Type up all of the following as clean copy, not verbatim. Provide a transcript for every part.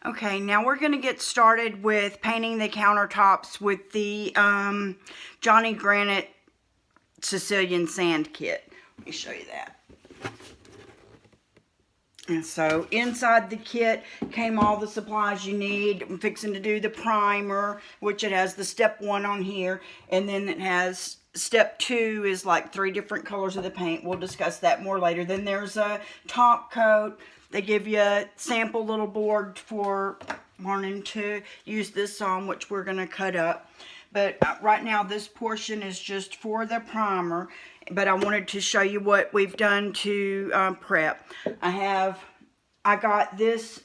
Okay, now we're going to get started with painting the countertops with the Giani Granite Sicilian Sand Kit. Let me show you that. And so inside the kit came all the supplies you need. I'm fixing to do the primer, which it has the step 1 on here, and then it has step 2 is like 3 different colors of the paint. We'll discuss that more later. Then there's a top coat. They give you a sample little board for wanting to use this on, which we're going to cut up. But right now this portion is just for the primer. But I wanted to show you what we've done to prep. I got this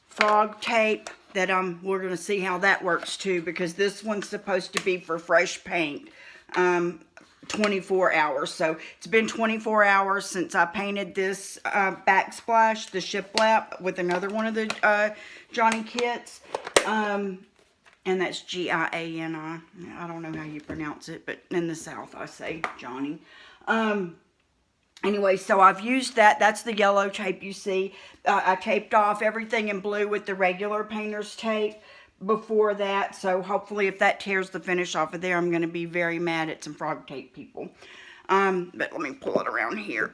frog tape that we're going to see how that works too, because this one's supposed to be for fresh paint. 24 hours. So it's been 24 hours since I painted this backsplash, the shiplap, with another one of the Giani kits. And that's Giani. I don't know how you pronounce it, but in the South I say Giani. Anyway, so I've used that. That's the yellow tape you see. I taped off everything in blue with the regular painter's tape before that, so hopefully if that tears the finish off of there, I'm going to be very mad at some frog tape people. But let me pull it around here.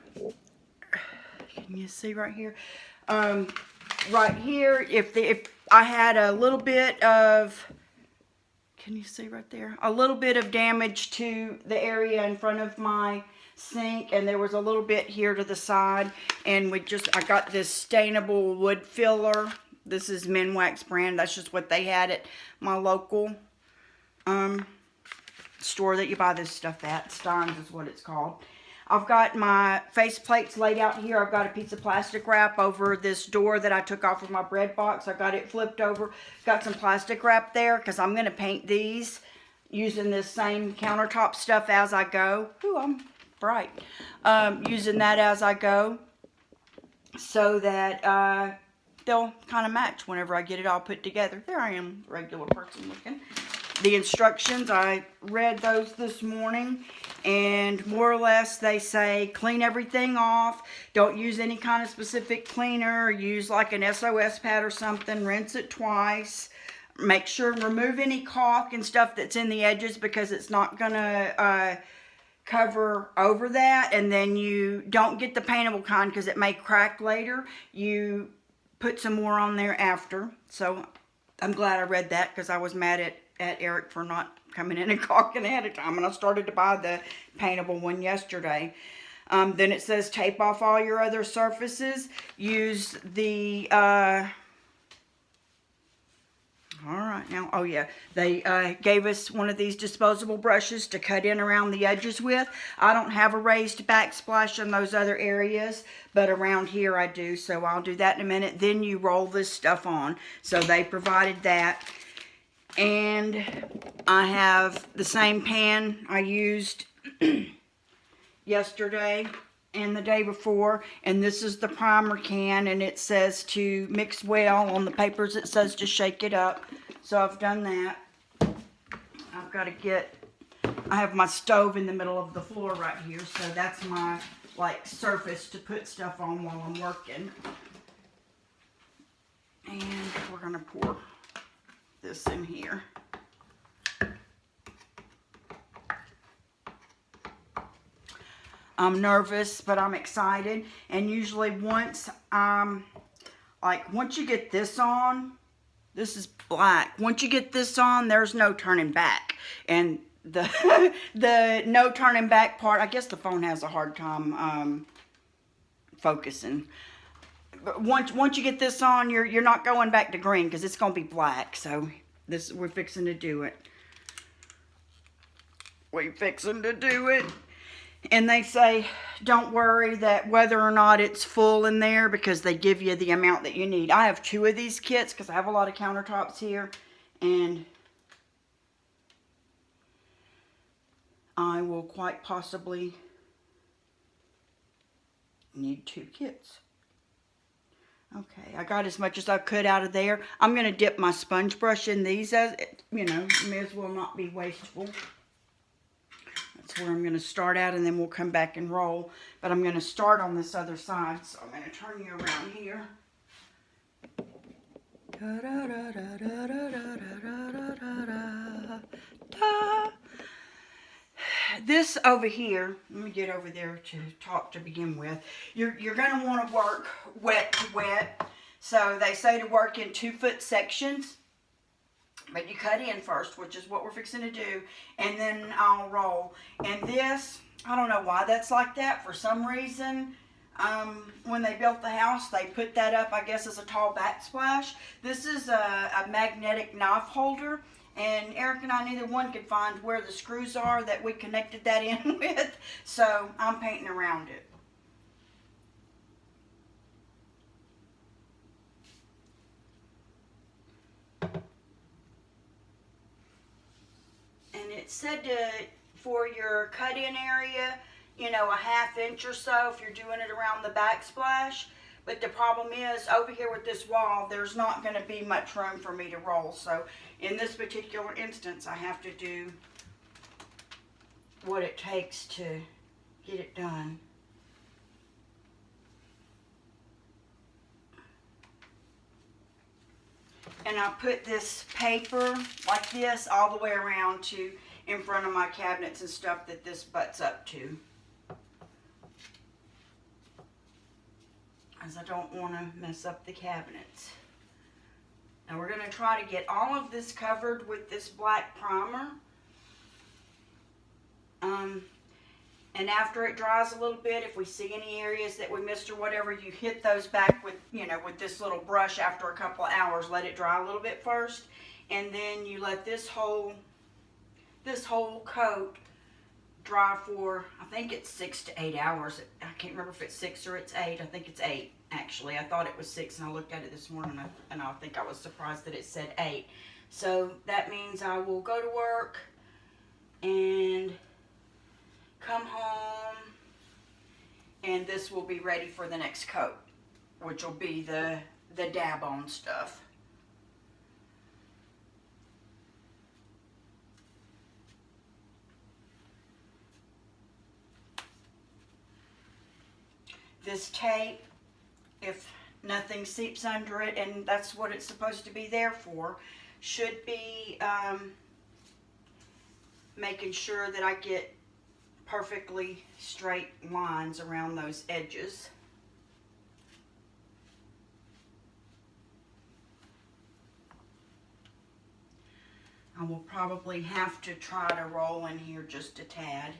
Can you see right here? Right here, if I had a little bit of, can you see right there? A little bit of damage to the area in front of my sink, and there was a little bit here to the side, and I got this stainable wood filler. This is Minwax brand. That's just what they had at my local store that you buy this stuff at. Stein's is what it's called. I've got my face plates laid out here. I've got a piece of plastic wrap over this door that I took off of my bread box. I got it flipped over. Got some plastic wrap there because I'm going to paint these using this same countertop stuff as I go. Ooh, I'm bright. Using that as I go so that they'll kind of match whenever I get it all put together. There I am, regular person looking. The instructions, I read those this morning, and more or less they say clean everything off. Don't use any kind of specific cleaner. Use like an SOS pad or something. Rinse it twice. Make sure remove any caulk and stuff that's in the edges, because it's not going to cover over that. And then you don't get the paintable kind because it may crack later. You put some more on there after. So I'm glad I read that, because I was mad at Eric for not coming in and caulking ahead of time. And I started to buy the paintable one yesterday. Then it says tape off all your other surfaces. Use the, alright now, oh yeah, they gave us one of these disposable brushes to cut in around the edges with. I don't have a raised backsplash in those other areas, but around here I do, so I'll do that in a minute. Then you roll this stuff on. So they provided that. And I have the same pan I used yesterday and the day before, and this is the primer can, and it says to mix well. On the papers it says to shake it up, so I've done that. I've got to get, I have my stove in the middle of the floor right here, so that's my like surface to put stuff on while I'm working. And we're going to pour this in here. I'm nervous, but I'm excited. And usually once you get this on, this is black. Once you get this on, there's no turning back. And the the no turning back part, I guess the phone has a hard time focusing. But once you get this on, you're not going back to green, because it's going to be black. So we're fixing to do it. We're fixing to do it. And they say, don't worry that whether or not it's full in there, because they give you the amount that you need. I have 2 of these kits because I have a lot of countertops here. And I will quite possibly need 2 kits. Okay, I got as much as I could out of there. I'm going to dip my sponge brush in these, as you know, may as well not be wasteful. That's where I'm going to start out, and then we'll come back and roll. But I'm going to start on this other side, so I'm going to turn you around here. This over here, let me get over there to talk to begin with. You're going to want to work wet to wet. So they say to work in 2-foot sections. But you cut in first, which is what we're fixing to do. And then I'll roll. And this, I don't know why that's like that. For some reason, when they built the house, they put that up, I guess, as a tall backsplash. This is a magnetic knife holder. And Eric and I, neither one could find where the screws are that we connected that in with. So I'm painting around it. And it said for your cut-in area, you know, a 1/2 inch or so if you're doing it around the backsplash. But the problem is, over here with this wall, there's not going to be much room for me to roll. So in this particular instance, I have to do what it takes to get it done. And I put this paper like this all the way around to in front of my cabinets and stuff that this butts up to. As I don't want to mess up the cabinets. Now we're going to try to get all of this covered with this black primer. And after it dries a little bit, if we see any areas that we missed or whatever, you hit those back with, you know, with this little brush after a couple of hours. Let it dry a little bit first. And then you let this whole coat dry for, I think it's 6 to 8 hours. I can't remember if it's 6 or it's 8. I think it's 8, actually. I thought it was 6, and I looked at it this morning, and I think I was surprised that it said 8. So that means I will go to work and come home, and this will be ready for the next coat, which will be the dab on stuff. This tape, if nothing seeps under it, and that's what it's supposed to be there for, should be making sure that I get perfectly straight lines around those edges. I will probably have to try to roll in here just a tad.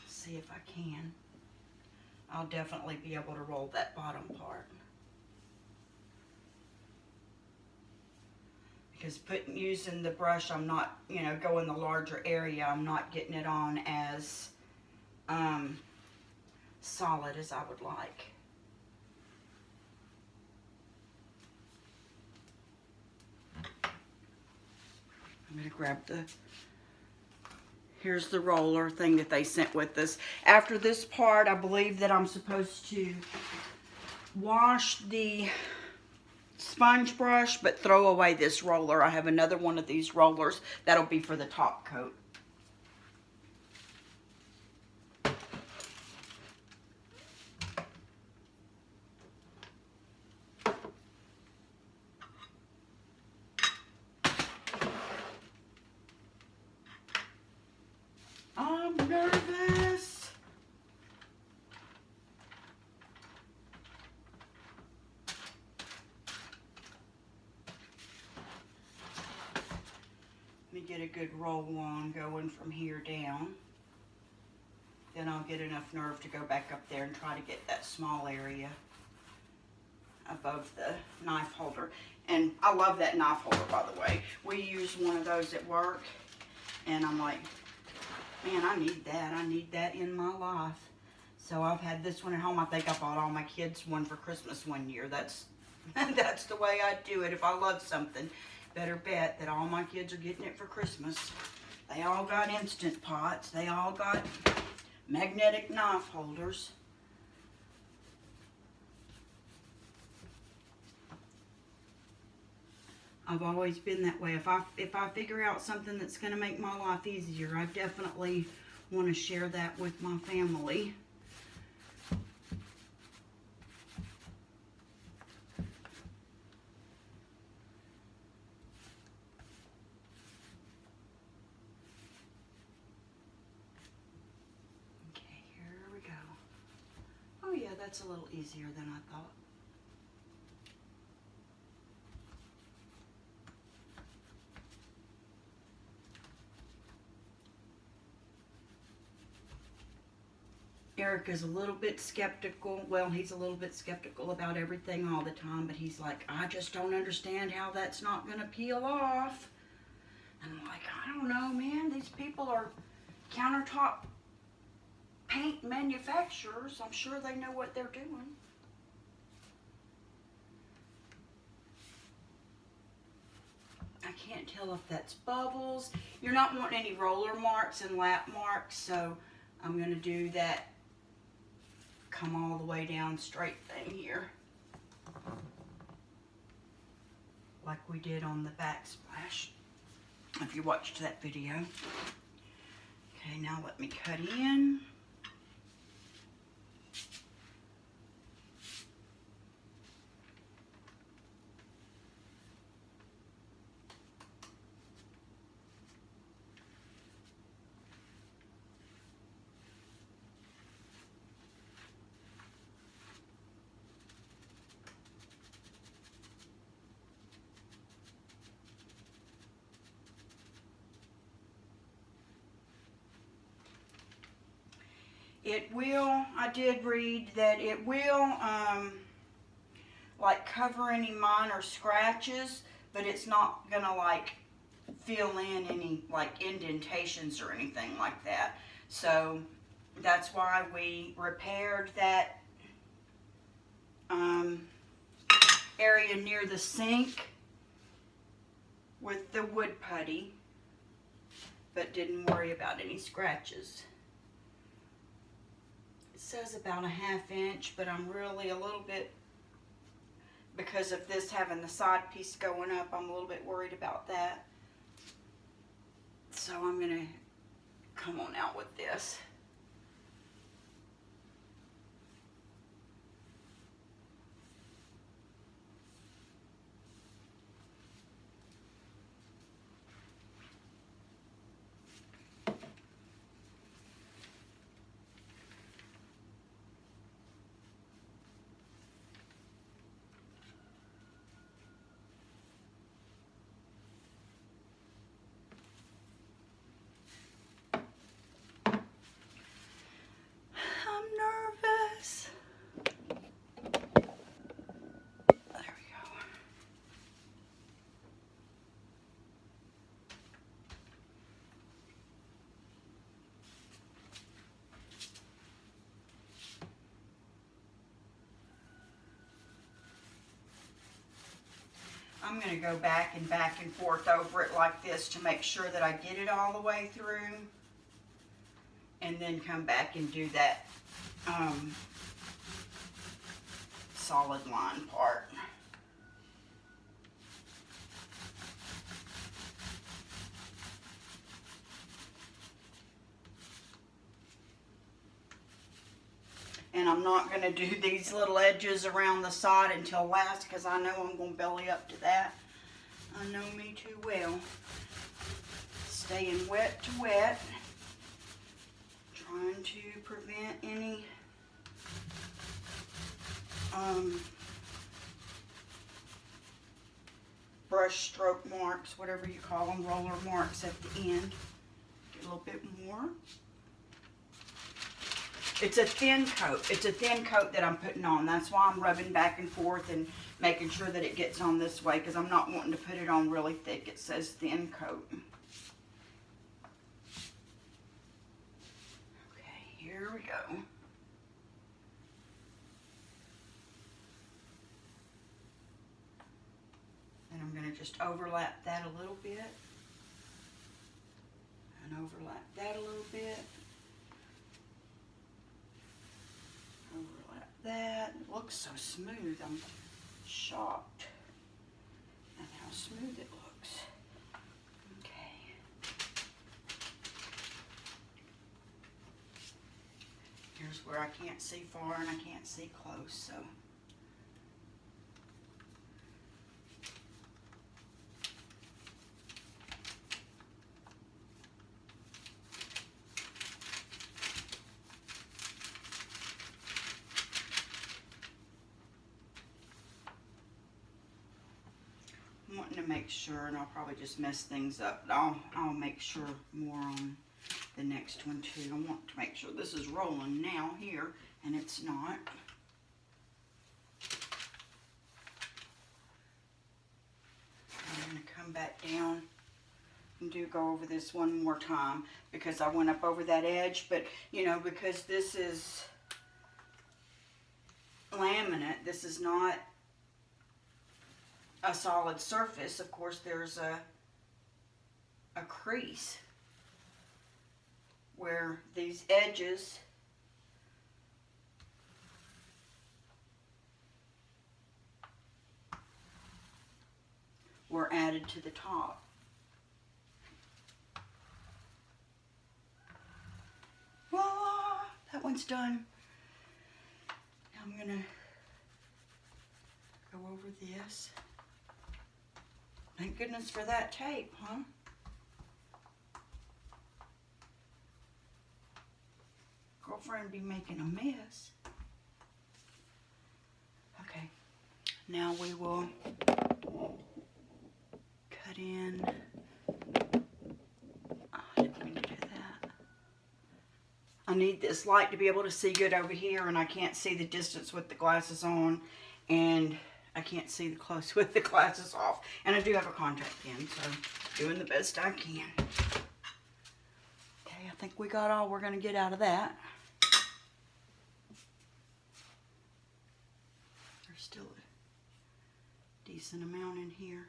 See if I can. I'll definitely be able to roll that bottom part. Because using the brush, I'm not, you know, going the larger area, I'm not getting it on as solid as I would like. I'm going to grab here's the roller thing that they sent with this. After this part, I believe that I'm supposed to wash the sponge brush, but throw away this roller. I have another one of these rollers that'll be for the top coat. I'm nervous. Let me get a good roll on going from here down. Then I'll get enough nerve to go back up there and try to get that small area above the knife holder. And I love that knife holder, by the way. We use one of those at work, and I'm like, man, I need that. I need that in my life. So I've had this one at home. I think I bought all my kids one for Christmas one year. That's the way I do it. If I love something, better bet that all my kids are getting it for Christmas. They all got Instant Pots. They all got magnetic knife holders. I've always been that way. If I figure out something that's going to make my life easier, I definitely want to share that with my family. that's a little easier than I thought. Eric is a little bit skeptical. Well, he's a little bit skeptical about everything all the time, but he's like, I just don't understand how that's not going to peel off. And I'm like, I don't know, man. These people are countertop paint manufacturers. I'm sure they know what they're doing. I can't tell if that's bubbles. You're not wanting any roller marks and lap marks, so I'm going to do that come all the way down straight thing here, like we did on the backsplash, if you watched that video. Okay, now let me cut in. It will, I did read that it will like cover any minor scratches, but it's not gonna like fill in any like indentations or anything like that. So that's why we repaired that area near the sink with the wood putty, but didn't worry about any scratches. It says about a ½ inch, but I'm really a little bit, because of this having the side piece going up, I'm a little bit worried about that. So I'm gonna come on out with this. I'm going to go back and forth over it like this to make sure that I get it all the way through, and then come back and do that solid line part. And I'm not going to do these little edges around the side until last, because I know I'm going to belly up to that. I know me too well. Staying wet to wet. Trying to prevent any brush stroke marks, whatever you call them, roller marks at the end. Get a little bit more. It's a thin coat. It's a thin coat that I'm putting on. That's why I'm rubbing back and forth and making sure that it gets on this way, because I'm not wanting to put it on really thick. It says thin coat. Okay, here we go. And I'm going to just overlap that a little bit. And overlap that a little bit. Overlap that. It looks so smooth. I'm shocked at how smooth it looks. Okay. Here's where I can't see far and I can't see close, so. wanting to make sure, and I'll probably just mess things up, but I'll make sure more on the next one too. I want to make sure this is rolling now here, and it's not. I'm going to come back down and go over this one more time because I went up over that edge, but you know, because this is laminate, this is not a solid surface. Of course, there's a crease where these edges were added to the top. Voila! That one's done. Now I'm gonna go over this. Thank goodness for that tape, huh? Girlfriend be making a mess. Okay, now we will cut in. Oh, I didn't mean to do that. I need this light to be able to see good over here, and I can't see the distance with the glasses on, and I can't see the close with the glasses off. And I do have a contact in, so doing the best I can. Okay, I think we got all we're going to get out of that. There's still a decent amount in here.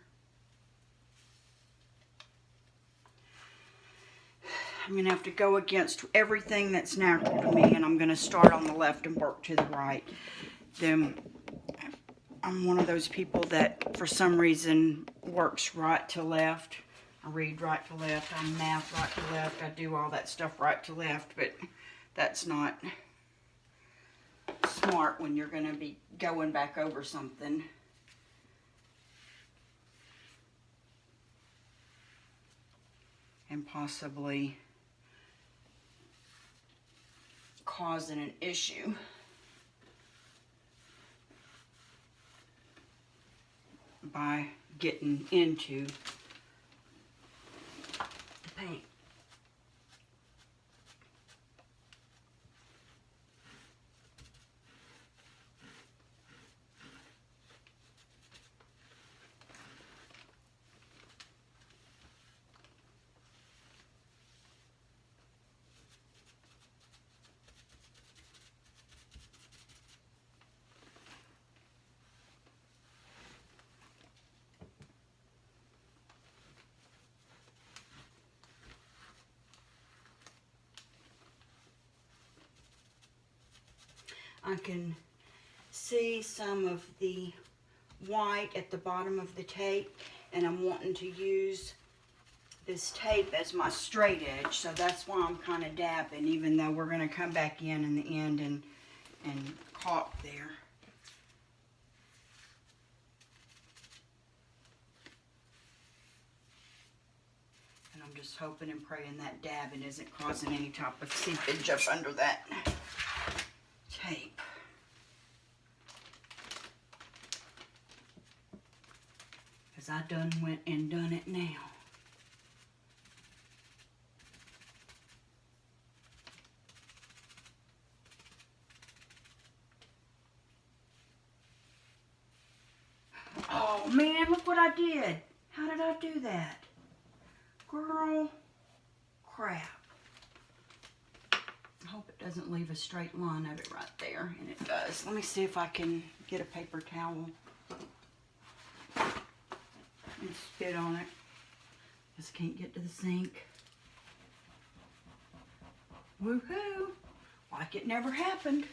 I'm going to have to go against everything that's natural to me, and I'm going to start on the left and work to the right. I'm one of those people that, for some reason, works right to left. I read right to left. I math right to left. I do all that stuff right to left, but that's not smart when you're going to be going back over something. And possibly causing an issue. By getting into the paint. I can see some of the white at the bottom of the tape, and I'm wanting to use this tape as my straight edge, so that's why I'm kind of dabbing, even though we're going to come back in the end and caulk there. And I'm just hoping and praying that dabbing isn't causing any type of seepage up under that tape. Because I done went and done it now. Oh man, look what I did. How did I do that? Girl, crap. I hope it doesn't leave a straight line of it right there, and it does. Let me see if I can get a paper towel and spit on it. Just can't get to the sink. Woohoo! Like it never happened.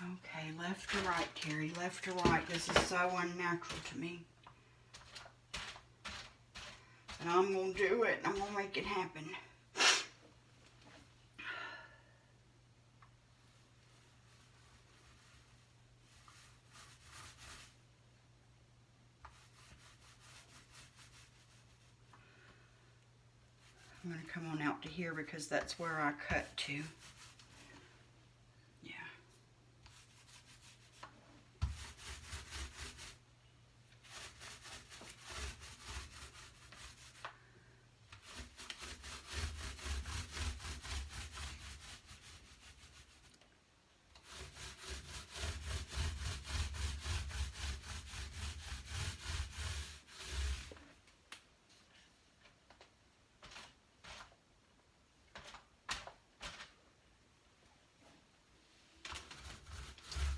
Okay, left to right, Terry. Left to right. This is so unnatural to me. But I'm going to do it. I'm going to make it happen. I'm going to come on out to here because that's where I cut to. Yeah.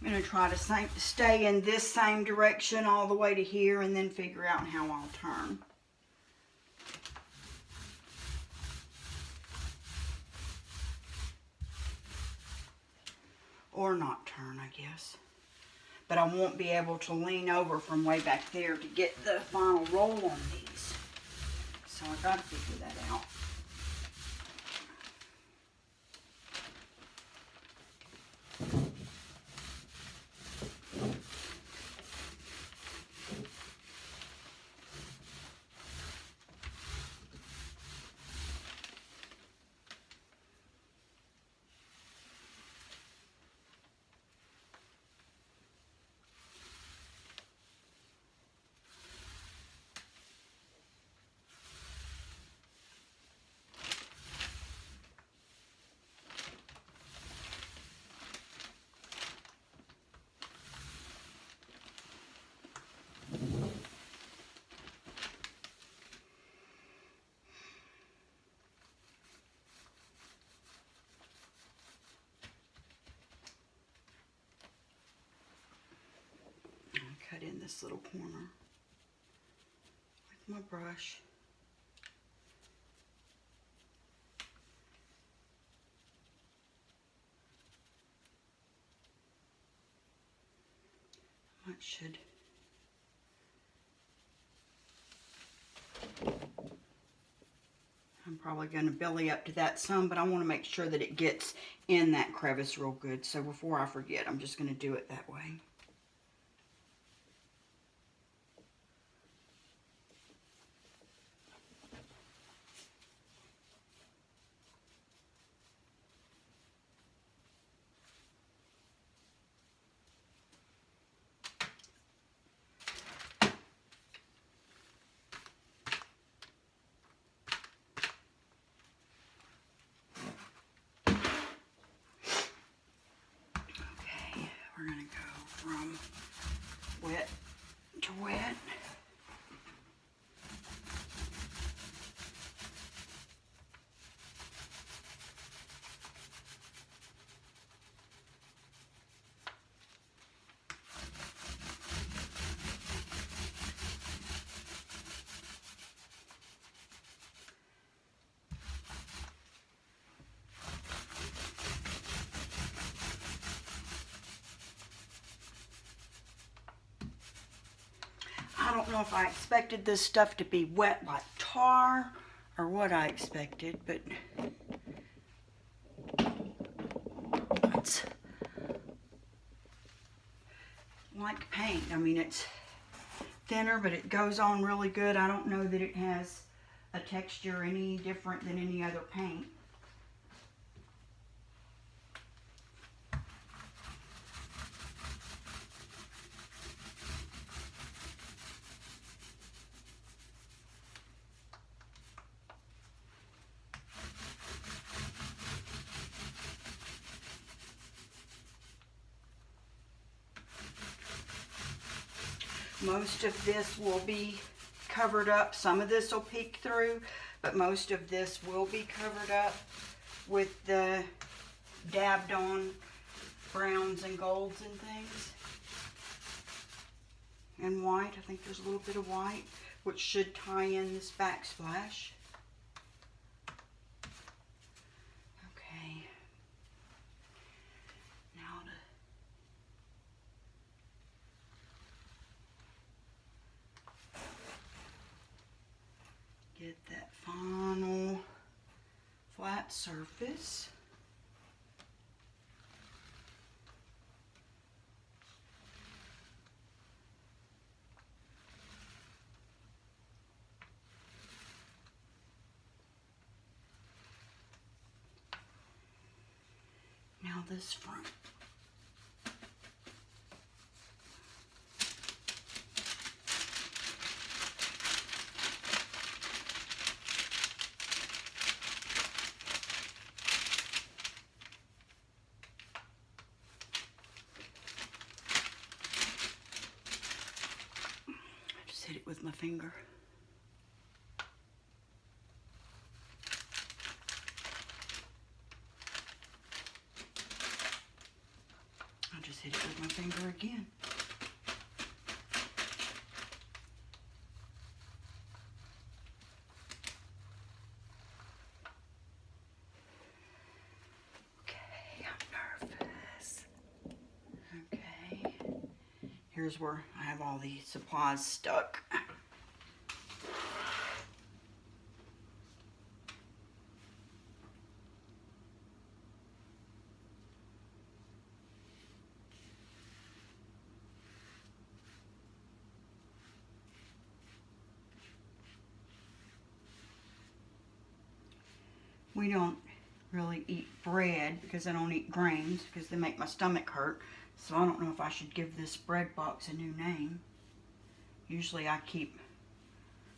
I'm going to try to stay in this same direction all the way to here and then figure out how I'll turn. Or not turn, I guess. But I won't be able to lean over from way back there to get the final roll on these. So I got to figure that out. Cut in this little corner with my brush. That should I'm probably going to belly up to that some, but I want to make sure that it gets in that crevice real good. So before I forget, I'm just going to do it that way. We're going to go from wet to wet. I don't know if I expected this stuff to be wet like tar or what I expected, but it's like paint. I mean, it's thinner, but it goes on really good. I don't know that it has a texture any different than any other paint. Most of this will be covered up. Some of this will peek through, but most of this will be covered up with the dabbed on browns and golds and things. And white. I think there's a little bit of white, which should tie in this backsplash. Okay. Now to get that final flat surface. now this front. Just hit it with my finger. Just hit it with my finger again. Okay, I'm nervous. Okay, here's where I have all the supplies stuck. We don't really eat bread because I don't eat grains because they make my stomach hurt. So I don't know if I should give this bread box a new name. Usually I keep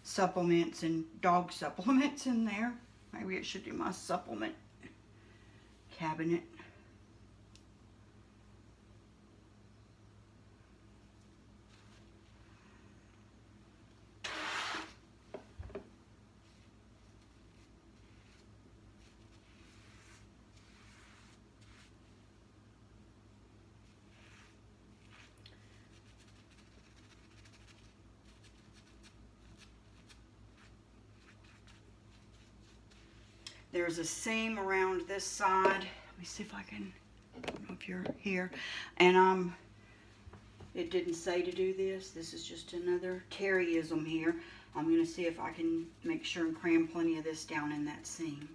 supplements and dog supplements in there. Maybe it should be my supplement cabinet. There's a seam around this side. Let me see if I can, I don't know if you're here. And it didn't say to do this. This is just another Terryism here. I'm going to see if I can make sure and cram plenty of this down in that seam.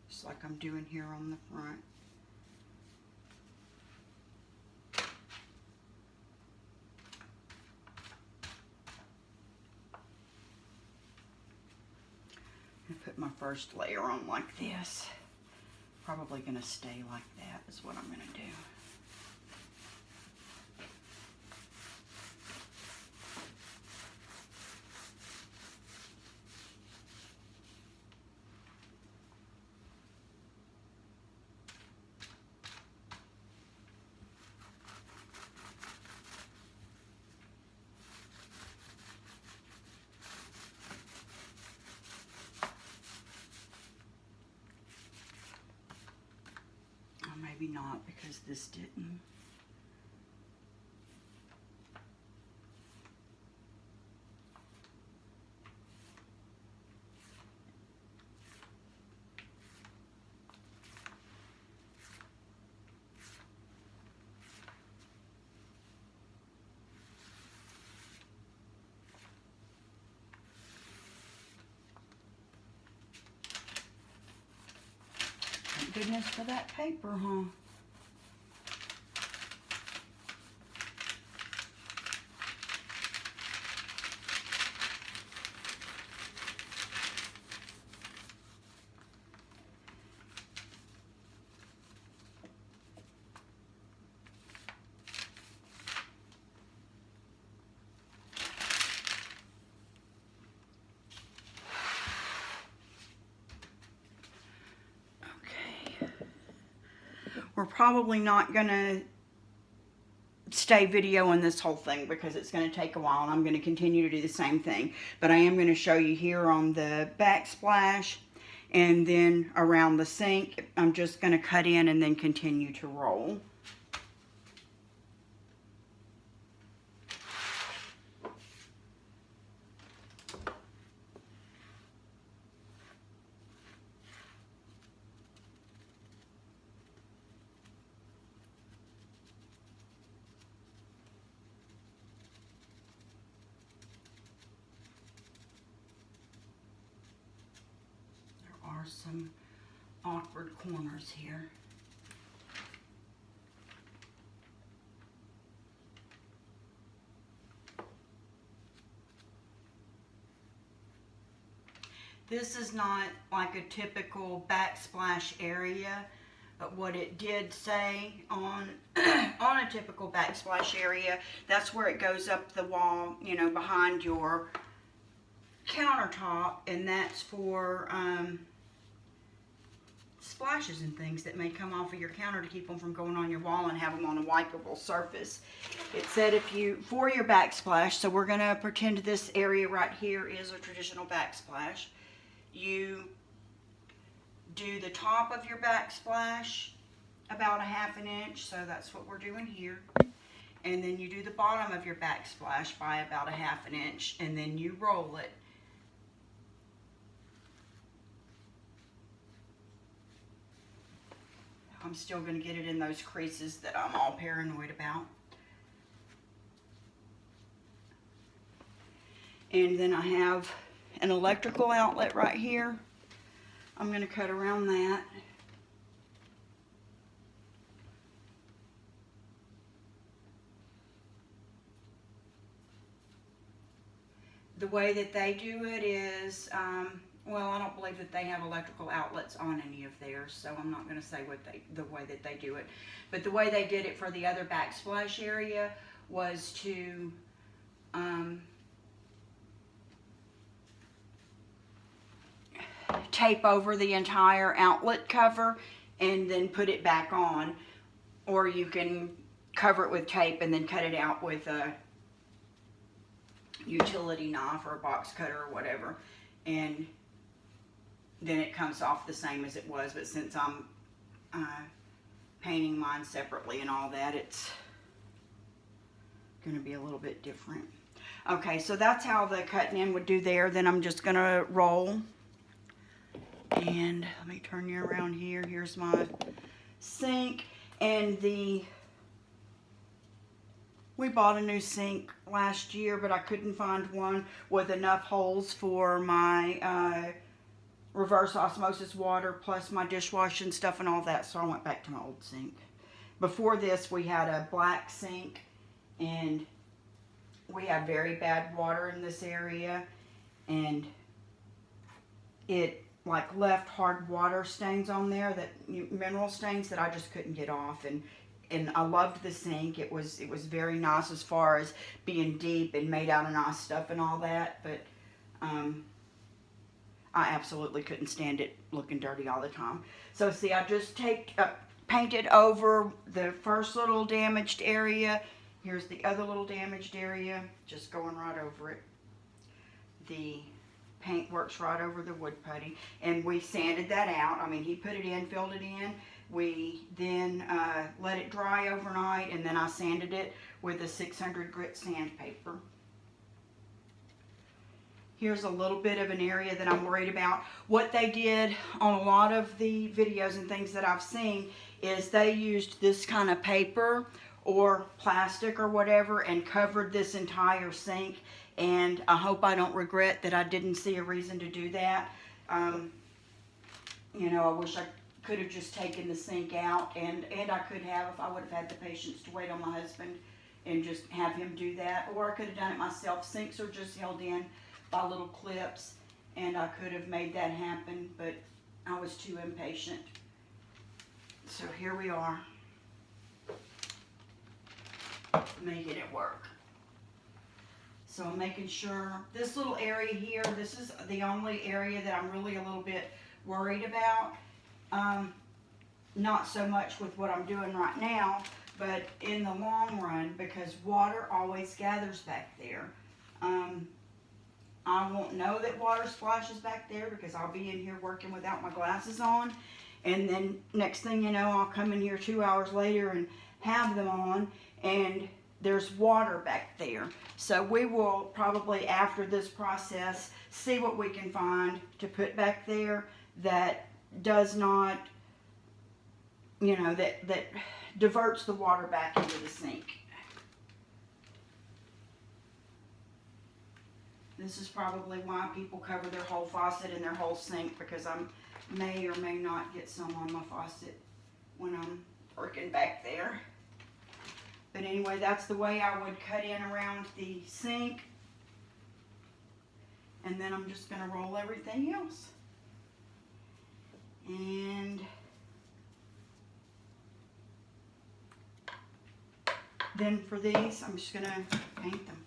Just like I'm doing here on the front. Put my first layer on like this. Probably gonna stay like that is what I'm gonna do. Maybe not, because this didn't. Thank goodness for that paper, huh? We're probably not gonna stay videoing this whole thing because it's going to take a while and I'm going to continue to do the same thing. But I am going to show you here on the backsplash and then around the sink. I'm just going to cut in and then continue to roll. Some awkward corners here. This is not like a typical backsplash area, but what it did say on on a typical backsplash area, that's where it goes up the wall, you know, behind your countertop, and that's for splashes and things that may come off of your counter to keep them from going on your wall and have them on a wipeable surface. It said if you, for your backsplash, so we're going to pretend this area right here is a traditional backsplash. You do the top of your backsplash about a ½ inch, so that's what we're doing here. And then you do the bottom of your backsplash by about a ½ inch, and then you roll it. I'm still going to get it in those creases that I'm all paranoid about. And then I have an electrical outlet right here. I'm going to cut around that. The way that they do it is, well, I don't believe that they have electrical outlets on any of theirs, so I'm not going to say what the way that they do it. But the way they did it for the other backsplash area was to tape over the entire outlet cover and then put it back on, or you can cover it with tape and then cut it out with a utility knife or a box cutter or whatever, and then it comes off the same as it was. But since I'm painting mine separately and all that, it's going to be a little bit different. Okay, so that's how the cutting in would do there. Then I'm just going to roll. And let me turn you around here. Here's my sink. And we bought a new sink last year, but I couldn't find one with enough holes for my reverse osmosis water plus my dishwashing stuff and all that, so I went back to my old sink. Before this, we had a black sink, and we have very bad water in this area, and it like left hard water stains on there, that mineral stains that I just couldn't get off. And I loved the sink. It was very nice as far as being deep and made out of nice stuff and all that, but I absolutely couldn't stand it looking dirty all the time. So see, I just painted over the first little damaged area. Here's the other little damaged area, just going right over it. The paint works right over the wood putty, and we sanded that out. I mean, he put it in, filled it in. We then let it dry overnight, and then I sanded it with a 600 grit sandpaper. Here's a little bit of an area that I'm worried about. What they did on a lot of the videos and things that I've seen is they used this kind of paper or plastic or whatever and covered this entire sink, and I hope I don't regret that I didn't see a reason to do that. You know, I wish I could have just taken the sink out, and I could have if I would have had the patience to wait on my husband and just have him do that, or I could have done it myself. Sinks are just held in by little clips, and I could have made that happen, but I was too impatient. So here we are, making it work. So I'm making sure this little area here, this is the only area that I'm really a little bit worried about. Not so much with what I'm doing right now, but in the long run, because water always gathers back there. I won't know that water splashes back there because I'll be in here working without my glasses on, and then next thing you know, I'll come in here 2 hours later and have them on, and there's water back there. So we will probably, after this process, see what we can find to put back there that does not, you know, that diverts the water back into the sink. This is probably why people cover their whole faucet and their whole sink, because I may or may not get some on my faucet when I'm working back there. But anyway, that's the way I would cut in around the sink. And then I'm just going to roll everything else. And then for these, I'm just going to paint them.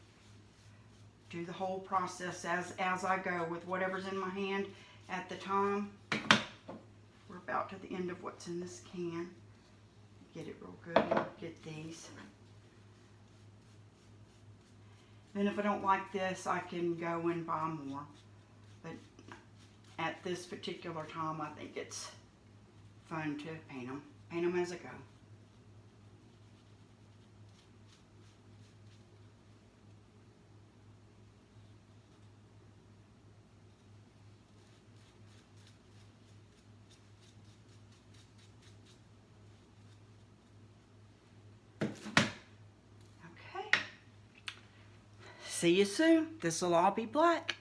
Do the whole process as I go with whatever's in my hand at the time. We're about to the end of what's in this can. Get it real good and get these. Then if I don't like this, I can go and buy more. But at this particular time, I think it's fun to paint them. Paint them as I go. See you soon. This will all be black.